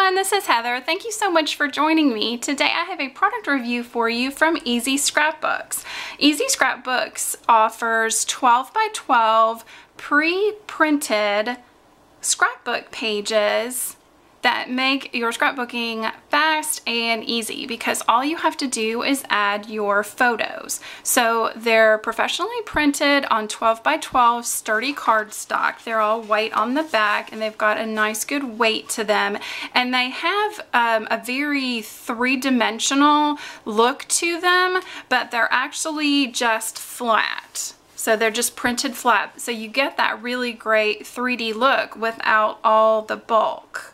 everyone, this is Heather. Thank you so much for joining me. Today I have a product review for you from EZ Scrapbooks. EZ Scrapbooks offers 12 by 12 pre-printed scrapbook pages that make your scrapbooking fast and easy because all you have to do is add your photos. So they're professionally printed on 12 by 12 sturdy cardstock. They're all white on the back and they've got a nice good weight to them. And they have a very three-dimensional look to them, but they're actually just flat. So they're just printed flat. So you get that really great 3D look without all the bulk.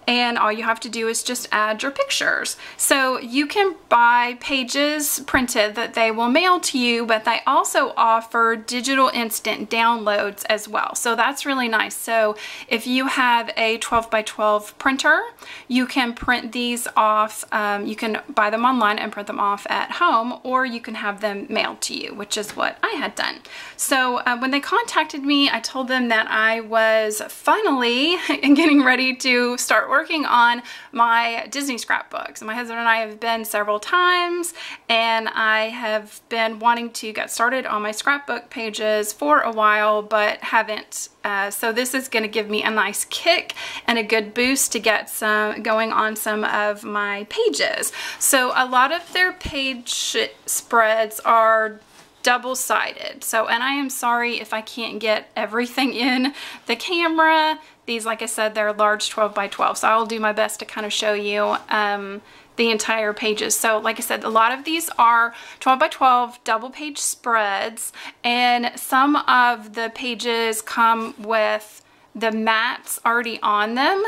And all you have to do is just add your pictures. So you can buy pages printed that they will mail to you, but they also offer digital instant downloads as well. So that's really nice. So if you have a 12 by 12 printer, you can print these off. You can buy them online and print them off at home, or you can have them mailed to you, which is what I had done. So when they contacted me, I told them that I was finally getting ready to start working on my Disney scrapbooks. My husband and I have been several times, and I have been wanting to get started on my scrapbook pages for a while, but haven't. So this is going to give me a nice kick and a good boost to get some going on some of my pages. So a lot of their page spreads are double-sided. So, and I am sorry if I can't get everything in the camera. These, like I said, they're large 12 by 12. So I'll do my best to kind of show you the entire pages. So like I said, a lot of these are 12 by 12 double page spreads, and some of the pages come with the mats already on them,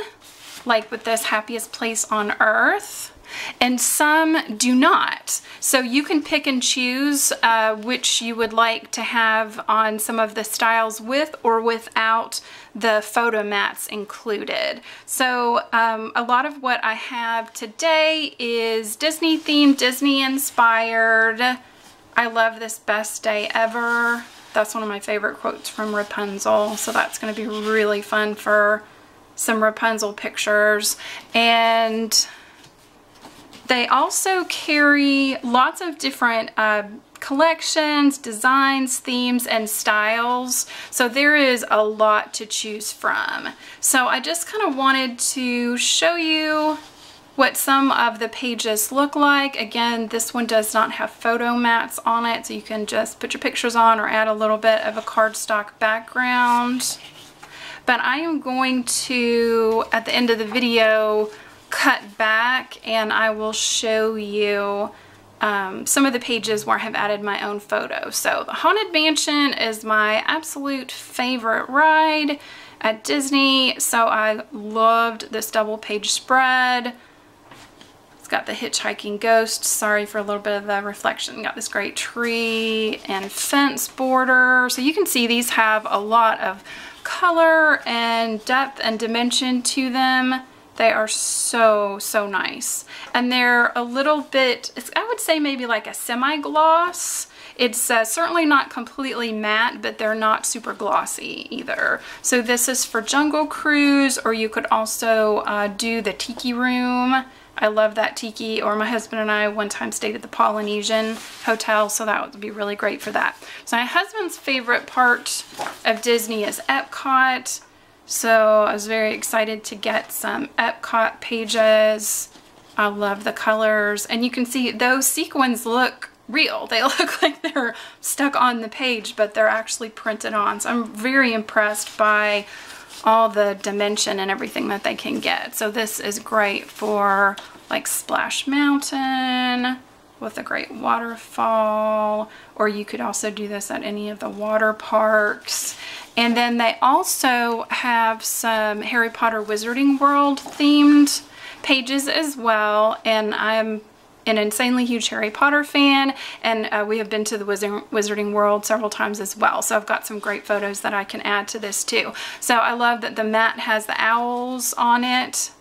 like with this Happiest Place on Earth. And some do not. So you can pick and choose which you would like to have on some of the styles with or without the photo mats included. So a lot of what I have today is Disney themed, Disney inspired. I love this Best Day Ever. That's one of my favorite quotes from Rapunzel. So that's going to be really fun for some Rapunzel pictures. And they also carry lots of different collections, designs, themes, and styles. So there is a lot to choose from. So I just kind of wanted to show you what some of the pages look like. Again, this one does not have photo mats on it, so you can just put your pictures on or add a little bit of a cardstock background. But I am going to, at the end of the video, cut back and I will show you some of the pages where I have added my own photos. So the Haunted Mansion is my absolute favorite ride at Disney. So I loved this double page spread. It's got the hitchhiking ghost. Sorry for a little bit of the reflection. Got this great tree and fence border. So you can see these have a lot of color and depth and dimension to them. They are so, so nice. And they're a little bit, I would say maybe like a semi-gloss. It's certainly not completely matte, but they're not super glossy either. So this is for Jungle Cruise, or you could also do the Tiki Room. I love that tiki, or my husband and I one time stayed at the Polynesian Hotel, so that would be really great for that. So my husband's favorite part of Disney is Epcot. So I was very excited to get some Epcot pages. I love the colors. And you can see those sequins look real. They look like they're stuck on the page, but they're actually printed on. So I'm very impressed by all the dimension and everything that they can get. So this is great for like Splash Mountain with a great waterfall, or you could also do this at any of the water parks. And then they also have some Harry Potter Wizarding World themed pages as well. And I'm an insanely huge Harry Potter fan, and we have been to the Wizarding World several times as well. So I've got some great photos that I can add to this too. So I love that the mat has the owls on it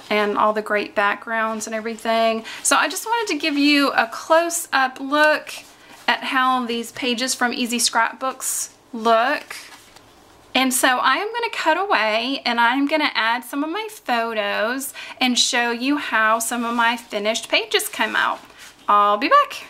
and all the great backgrounds and everything. So I just wanted to give you a close-up look at how these pages from EZ Scrapbooks look. And so I am going to cut away and I'm going to add some of my photos and show you how some of my finished pages come out. I'll be back.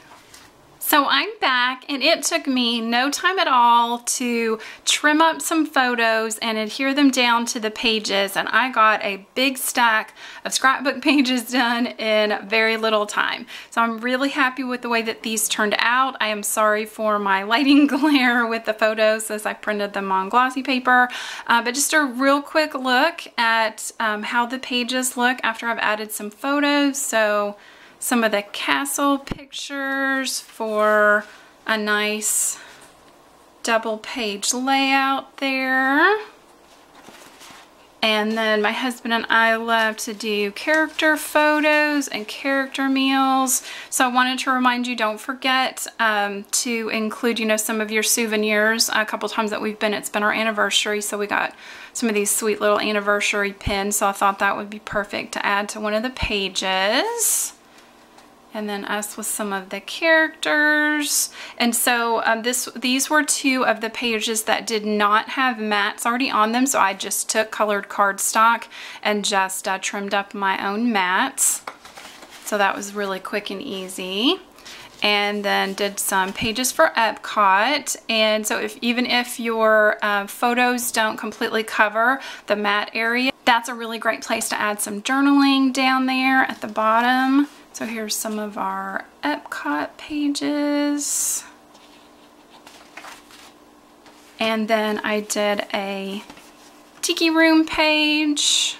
So I'm back, and it took me no time at all to trim up some photos and adhere them down to the pages, and I got a big stack of scrapbook pages done in very little time. So I'm really happy with the way that these turned out. I am sorry for my lighting glare with the photos as I printed them on glossy paper, but just a real quick look at how the pages look after I've added some photos. So some of the castle pictures for a nice double page layout there. And then my husband and I love to do character photos and character meals. So I wanted to remind you, don't forget to include, you know, some of your souvenirs. A couple times that it's been our anniversary, so we got some of these sweet little anniversary pins. So I thought that would be perfect to add to one of the pages. And then us with some of the characters. And so these were two of the pages that did not have mats already on them, so I just took colored cardstock and just trimmed up my own mats. So that was really quick and easy. And then did some pages for Epcot. And so even if your photos don't completely cover the mat area, that's a really great place to add some journaling down there at the bottom. So here's some of our Epcot pages. And then I did a Tiki Room page.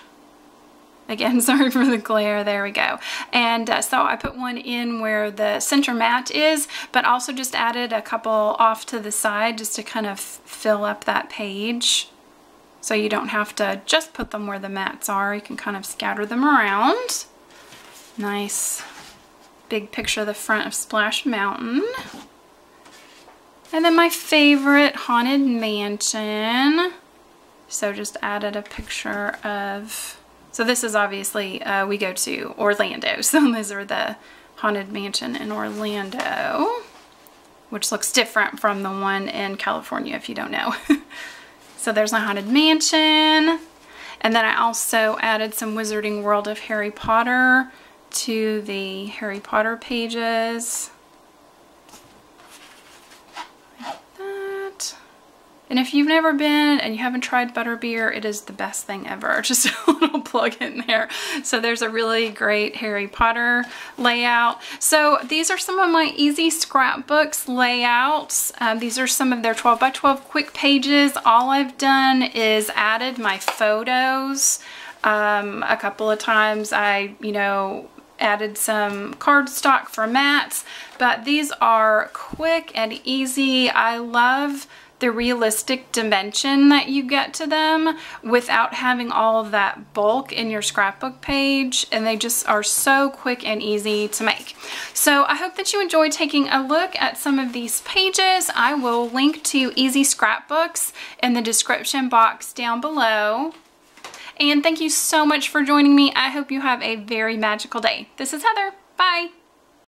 Again, sorry for the glare, there we go. And so I put one in where the center mat is, but also just added a couple off to the side just to kind of fill up that page. So you don't have to just put them where the mats are, you can kind of scatter them around. Nice big picture of the front of Splash Mountain. And then my favorite Haunted Mansion. So just added a picture of, so this is obviously, we go to Orlando. So these are the Haunted Mansion in Orlando, which looks different from the one in California if you don't know. So there's my Haunted Mansion. And then I also added some Wizarding World of Harry Potter to the Harry Potter pages. Like that. And if you've never been and you haven't tried butterbeer, it is the best thing ever. Just a little plug in there. So there's a really great Harry Potter layout. So these are some of my EZ Scrapbooks layouts. These are some of their 12 by 12 quick pages. All I've done is added my photos. A couple of times I, added some cardstock for mats, but these are quick and easy. I love the realistic dimension that you get to them without having all of that bulk in your scrapbook page, and they just are so quick and easy to make. So I hope that you enjoyed taking a look at some of these pages. I will link to EZ Scrapbooks in the description box down below. And thank you so much for joining me. I hope you have a very magical day. This is Heather. Bye.